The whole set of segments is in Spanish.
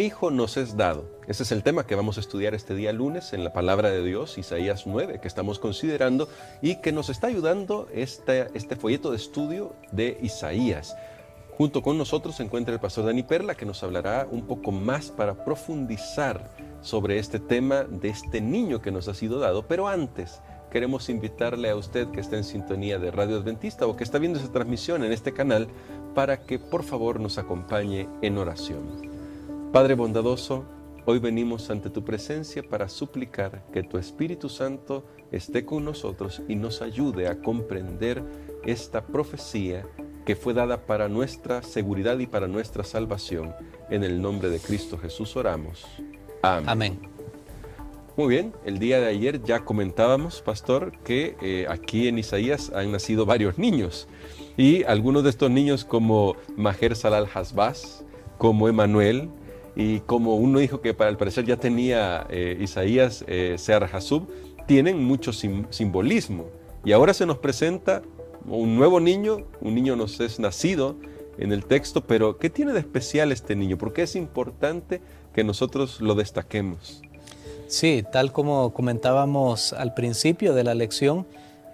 hijo nos es dado. Ese es el tema que vamos a estudiar este día lunes en la Palabra de Dios, Isaías 9, que estamos considerando y que nos está ayudando este folleto de estudio de Isaías. Junto con nosotros se encuentra el pastor Dani Perla, que nos hablará un poco más para profundizar sobre este tema de este niño que nos ha sido dado. Pero antes, queremos invitarle a usted que está en sintonía de Radio Adventista o que está viendo esta transmisión en este canal para que por favor nos acompañe en oración. Padre bondadoso, hoy venimos ante tu presencia para suplicar que tu Espíritu Santo esté con nosotros y nos ayude a comprender esta profecía que fue dada para nuestra seguridad y para nuestra salvación. En el nombre de Cristo Jesús oramos. Amén. Amén. Muy bien, el día de ayer ya comentábamos, pastor, que aquí en Isaías han nacido varios niños. Y algunos de estos niños como Maher Salal Hasbaz, como Emanuel, y como uno dijo que para el parecer ya tenía Isaías Sear Hasub, tienen mucho simbolismo. Y ahora se nos presenta un nuevo niño, un niño nos es nacido en el texto, pero ¿qué tiene de especial este niño? ¿Por qué es importante que nosotros lo destaquemos? Sí, tal como comentábamos al principio de la lección,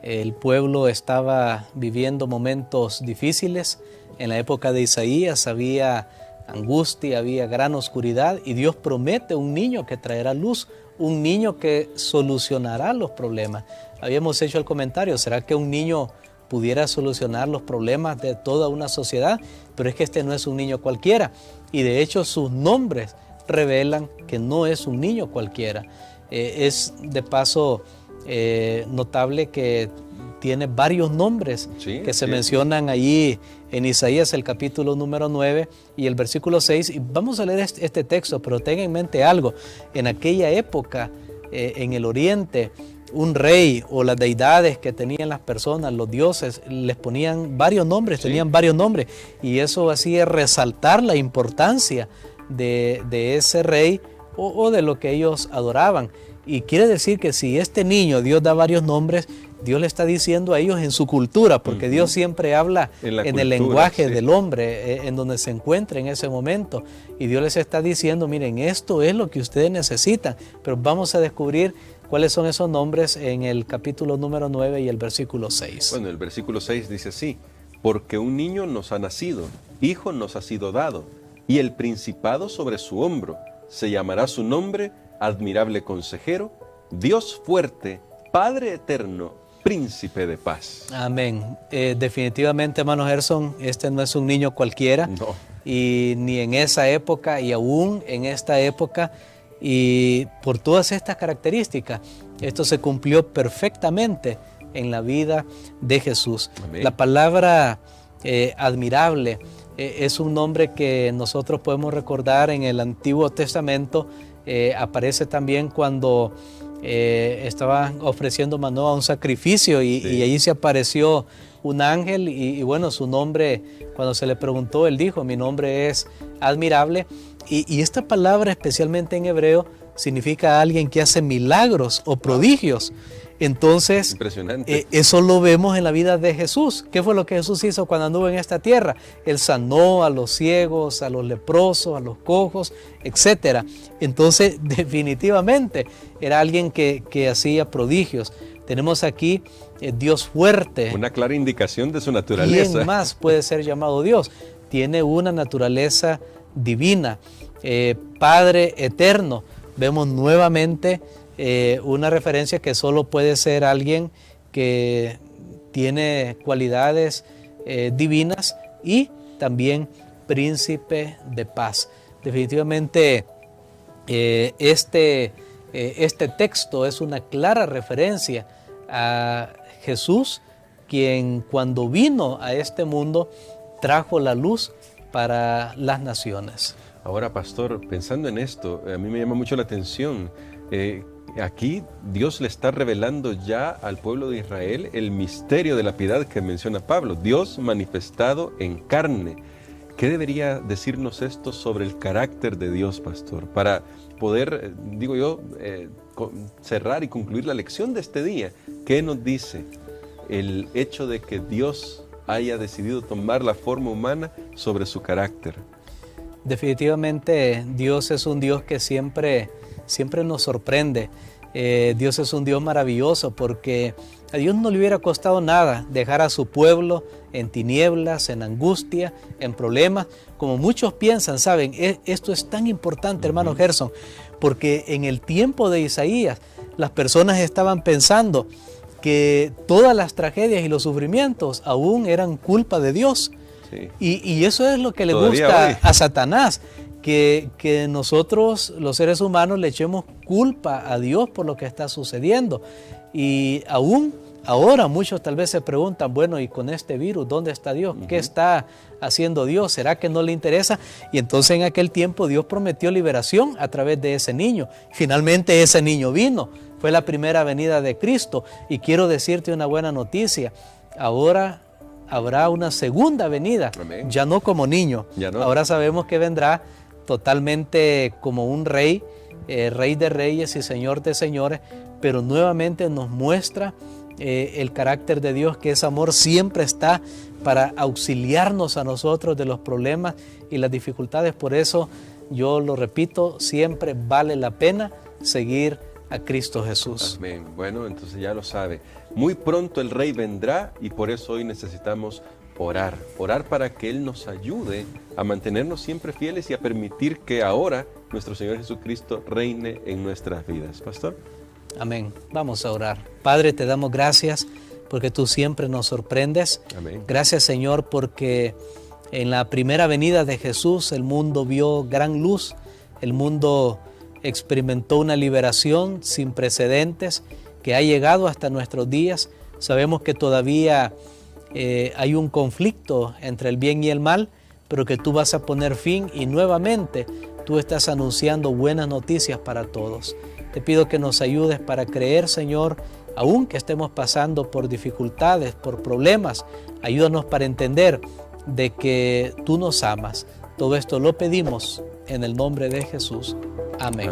el pueblo estaba viviendo momentos difíciles. En la época de Isaías había angustia, había gran oscuridad y Dios promete un niño que traerá luz, un niño que solucionará los problemas. Habíamos hecho el comentario, ¿será que un niño pudiera solucionar los problemas de toda una sociedad? Pero es que este no es un niño cualquiera y de hecho sus nombres revelan que no es un niño cualquiera. Es de paso notable que tiene varios nombres que se mencionan allí en Isaías, el capítulo número 9 y el versículo 6. Y vamos a leer este texto, pero tenga en mente algo. En aquella época, en el oriente, un rey o las deidades que tenían las personas, los dioses, les ponían varios nombres, tenían varios nombres. Y eso hacía resaltar la importancia de ese rey o de lo que ellos adoraban. Y quiere decir que si este niño, Dios da varios nombres, Dios le está diciendo a ellos en su cultura, porque Dios siempre habla en el lenguaje del hombre, en donde se encuentra en ese momento. Y Dios les está diciendo, miren, esto es lo que ustedes necesitan. Pero vamos a descubrir cuáles son esos nombres en el capítulo número 9 y el versículo 6. Bueno, el versículo 6 dice así: porque un niño nos ha nacido, hijo nos ha sido dado, y el principado sobre su hombro. Se llamará su nombre Admirable Consejero, Dios Fuerte, Padre Eterno, Príncipe de Paz. Amén. Definitivamente, hermano Gerson, este no es un niño cualquiera. No. Y ni en esa época, y aún en esta época, y por todas estas características, esto se cumplió perfectamente en la vida de Jesús. Amén. La palabra admirable es un nombre que nosotros podemos recordar en el Antiguo Testamento. Aparece también cuando estaban ofreciendo Manoah un sacrificio y allí se apareció un ángel y bueno, su nombre, cuando se le preguntó, él dijo, mi nombre es admirable. Y esta palabra, especialmente en hebreo, significa alguien que hace milagros o prodigios. Entonces, eso lo vemos en la vida de Jesús. ¿Qué fue lo que Jesús hizo cuando anduvo en esta tierra? Él sanó a los ciegos, a los leprosos, a los cojos, etc. Entonces, definitivamente, era alguien que hacía prodigios. Tenemos aquí Dios fuerte. Una clara indicación de su naturaleza. ¿Quién más puede ser llamado Dios? Tiene una naturaleza divina. Padre eterno. Vemos nuevamente una referencia que solo puede ser alguien que tiene cualidades divinas y también príncipe de paz. Definitivamente este texto es una clara referencia a Jesús, quien cuando vino a este mundo trajo la luz para las naciones. Ahora, pastor, pensando en esto, a mí me llama mucho la atención. Aquí Dios le está revelando ya al pueblo de Israel el misterio de la piedad que menciona Pablo. Dios manifestado en carne. ¿Qué debería decirnos esto sobre el carácter de Dios, pastor? Para poder, digo yo, cerrar y concluir la lección de este día. ¿Qué nos dice el hecho de que Dios haya decidido tomar la forma humana sobre su carácter? Definitivamente Dios es un Dios que siempre nos sorprende. Dios es un Dios maravilloso porque a Dios no le hubiera costado nada dejar a su pueblo en tinieblas, en angustia, en problemas, como muchos piensan. Saben, esto es tan importante, hermano Gerson, porque en el tiempo de Isaías las personas estaban pensando que todas las tragedias y los sufrimientos aún eran culpa de Dios. Sí. Y eso es lo que le gusta a Satanás, que nosotros los seres humanos le echemos culpa a Dios por lo que está sucediendo. Y aún ahora muchos tal vez se preguntan, bueno, y con este virus, ¿dónde está Dios? ¿Qué está haciendo Dios? ¿Será que no le interesa? Y entonces en aquel tiempo Dios prometió liberación a través de ese niño. Finalmente ese niño vino, fue la primera venida de Cristo. Y quiero decirte una buena noticia, ahora habrá una segunda venida. Amén. Ya no como niño, no. Ahora sabemos que vendrá totalmente como un rey, rey de reyes y señor de señores, pero nuevamente nos muestra el carácter de Dios, que es amor, siempre está para auxiliarnos a nosotros de los problemas y las dificultades. Por eso yo lo repito, siempre vale la pena seguir a Cristo Jesús. Amén. Bueno, entonces ya lo sabe. Muy pronto el Rey vendrá y por eso hoy necesitamos orar para que Él nos ayude a mantenernos siempre fieles y a permitir que ahora nuestro Señor Jesucristo reine en nuestras vidas. Pastor. Amén. Vamos a orar. Padre, te damos gracias porque tú siempre nos sorprendes. Amén. Gracias, Señor, porque en la primera venida de Jesús el mundo vio gran luz, el mundo experimentó una liberación sin precedentes que ha llegado hasta nuestros días. Sabemos que todavía hay un conflicto entre el bien y el mal, pero que tú vas a poner fin y nuevamente tú estás anunciando buenas noticias para todos. Te pido que nos ayudes para creer, Señor, aun que estemos pasando por dificultades, por problemas. Ayúdanos para entender de que tú nos amas. Todo esto lo pedimos en el nombre de Jesús. Amén.